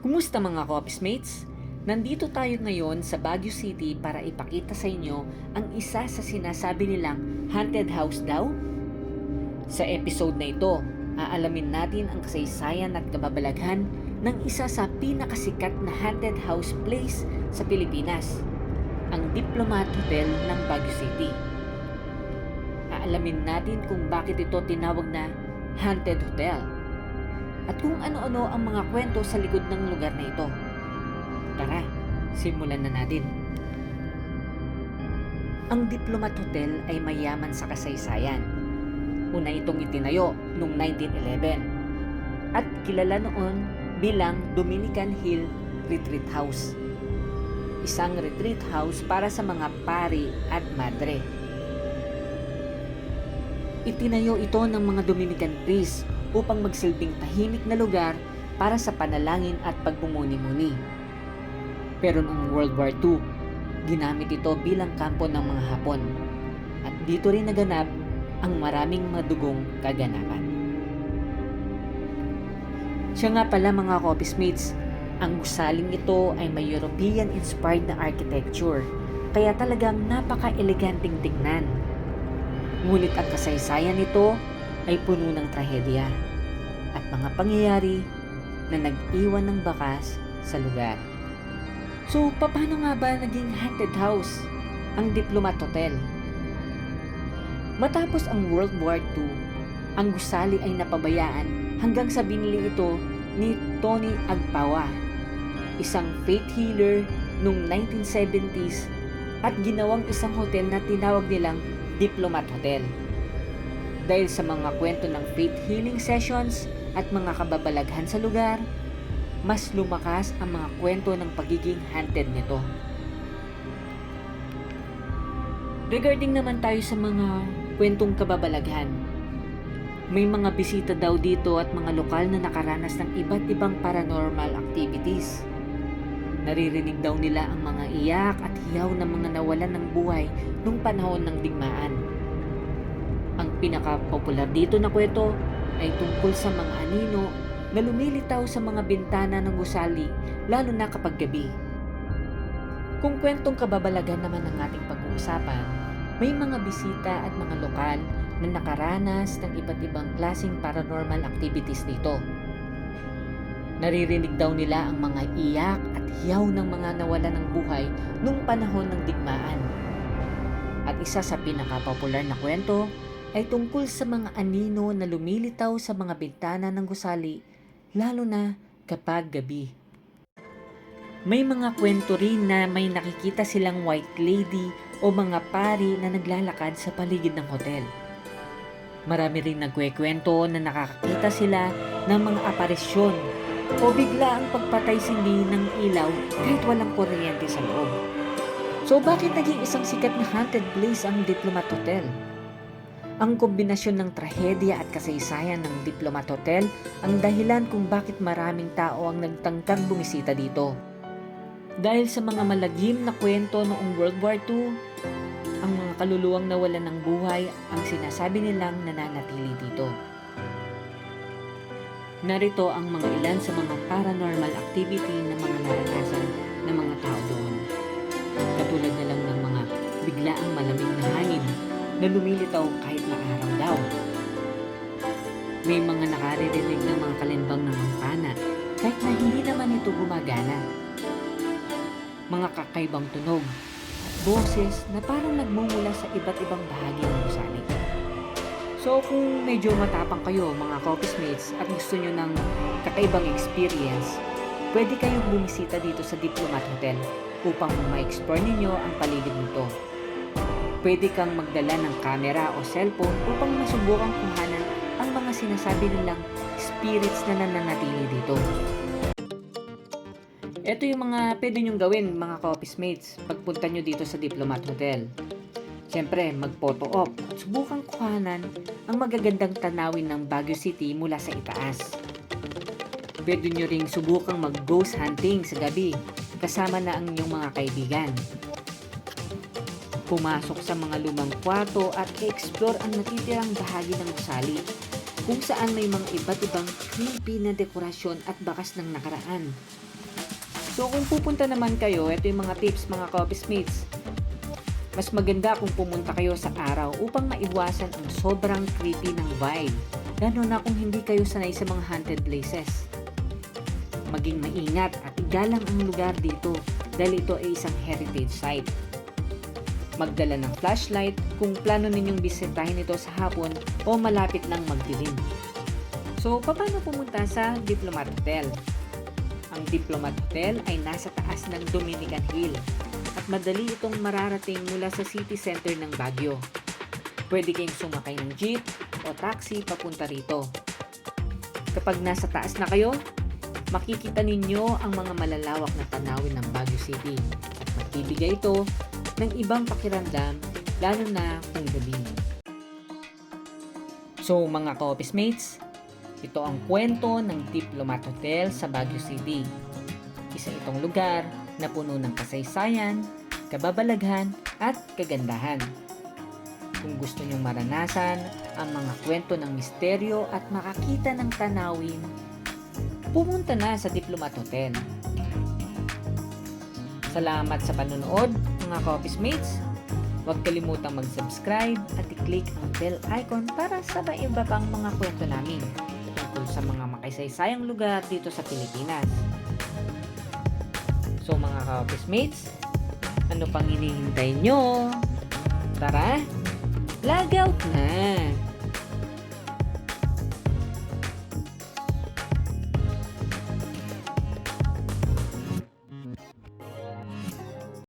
Kumusta mga co-office mates? Nandito tayo ngayon sa Baguio City para ipakita sa inyo ang isa sa sinasabi nilang haunted house daw. Sa episode na ito, aalamin natin ang kasaysayan at kababalaghan ng isa sa pinakasikat na haunted house place sa Pilipinas, ang Diplomat Hotel ng Baguio City. Aalamin natin kung bakit ito tinawag na haunted hotel at kung ano-ano ang mga kwento sa likod ng lugar na ito. Tara, simulan na natin. Ang Diplomat Hotel ay mayaman sa kasaysayan. Una itong itinayo noong 1911 at kilala noon bilang Dominican Hill Retreat House. Isang retreat house para sa mga pari at madre. Itinayo ito ng mga Dominican priests upang magsilbing tahimik na lugar para sa panalangin at pagmumuni-muni. Pero noong World War II, ginamit ito bilang kampo ng mga Hapon at dito rin naganap ang maraming madugong kaganapan. Siya nga pala mga co-office mates, ang gusaling ito ay may European-inspired na architecture, kaya talagang napaka-eleganteng tignan. Ngunit ang kasaysayan nito ay puno ng trahedya at mga pangyayari na nag-iwan ng bakas sa lugar. So, paano nga ba naging haunted house ang Diplomat Hotel? Matapos ang World War II, ang gusali ay napabayaan hanggang sa binili ito ni Tony Agpawa, isang faith healer noong 1970s at ginawang isang hotel na tinawag nilang Diplomat Hotel. Dahil sa mga kwento ng faith healing sessions at mga kababalaghan sa lugar, mas lumakas ang mga kwento ng pagiging haunted nito. Regarding naman tayo sa mga kwentong kababalaghan, may mga bisita daw dito at mga lokal na nakaranas ng iba't ibang paranormal activities. Naririnig daw nila ang mga iyak at hiyaw ng mga nawalan ng buhay noong panahon ng digmaan. Ang pinaka-popular dito na kwento ay tungkol sa mga anino na lumilitaw sa mga bintana ng gusali, lalo na kapag gabi. Kung kwentong kababalagan naman ang ating pag-uusapan, may mga bisita at mga lokal na nakaranas ng iba't ibang klaseng paranormal activities dito. Naririnig daw nila ang mga iyak at hiyaw ng mga nawalan ng buhay noong panahon ng digmaan. At isa sa pinaka-popular na kwento ay tungkol sa mga anino na lumilitaw sa mga bintana ng gusali, lalo na kapag gabi. May mga kwento rin na may nakikita silang white lady o mga pari na naglalakad sa paligid ng hotel. Marami rin nagkwekwento na nakakakita sila ng mga aparisyon o bigla ang pagpatay-sindi ng ilaw kahit walang kuryente sa loob. So bakit naging isang sikat na haunted place ang Diplomat Hotel? Ang kombinasyon ng trahedya at kasaysayan ng Diplomat Hotel ang dahilan kung bakit maraming tao ang nagtangkang bumisita dito. Dahil sa mga malagim na kwento noong World War II, ang mga kaluluwang nawalan ng buhay ang sinasabi nilang nananatili dito. Narito ang mga ilan sa mga paranormal activity na mga naranasan ng mga tao doon. Katulad na lang ng mga biglaang malamig na hangin na lumilitaw kahit na araw daw. May mga nakaririnig ng mga kalimbang ng kampana kahit na hindi naman ito gumagana. Mga kakaibang tunog at boses na parang nagmumula sa iba't ibang bahagi ng gusali. So kung medyo matapang kayo mga co-office mates at gusto nyo ng kakaibang experience, pwede kayong bumisita dito sa Diplomat Hotel upang ma-explore ninyo ang paligid nito. Pwede kang magdala ng camera o cellphone upang masubukang kuhanan ang mga sinasabi nilang spirits na nananatili dito. Ito yung mga pwede nyong gawin mga ka-office mates pagpunta nyo dito sa Diplomat Hotel. Siyempre, mag-photo op at subukang kuhanan ang magagandang tanawin ng Baguio City mula sa itaas. Pwede nyo ring subukang mag-ghost hunting sa gabi kasama na ang inyong mga kaibigan. Pumasok sa mga lumang kwarto at i-explore ang natitirang bahagi ng gusali kung saan may mga iba't ibang creepy na dekorasyon at bakas ng nakaraan. So kung pupunta naman kayo, ito yung mga tips mga ka-office mates. Mas maganda kung pumunta kayo sa araw upang maiwasan ang sobrang creepy ng vibe, lalo na kung hindi kayo sanay sa mga haunted places. Maging maingat at igalang ang lugar dito dahil ito ay isang heritage site. Magdala ng flashlight kung plano ninyong bisitahin ito sa hapon o malapit lang magdilim. So, paano pumunta sa Diplomat Hotel? Ang Diplomat Hotel ay nasa taas ng Dominican Hill at madali itong mararating mula sa city center ng Baguio. Pwede kayong sumakay ng jeep o taxi papunta rito. Kapag nasa taas na kayo, makikita ninyo ang mga malalawak na tanawin ng Baguio City at magbibigay ito ng ibang pakiramdam lalo na kung gabi. So mga ka-office mates, ito ang kwento ng Diplomat Hotel sa Baguio City. Isa itong lugar na puno ng kasaysayan, kababalaghan at kagandahan. Kung gusto nyong maranasan ang mga kwento ng misteryo at makakita ng tanawin, pumunta na sa Diplomat Hotel. Salamat sa panonood mga ka-office mates. Huwag kalimutang mag-subscribe at i-click ang bell icon para sa iba pang mga kwento namin tungkol sa mga makasaysayang lugar dito sa Pilipinas. So mga ka-office mates, ano pang hinihintay nyo? Tara, log out na!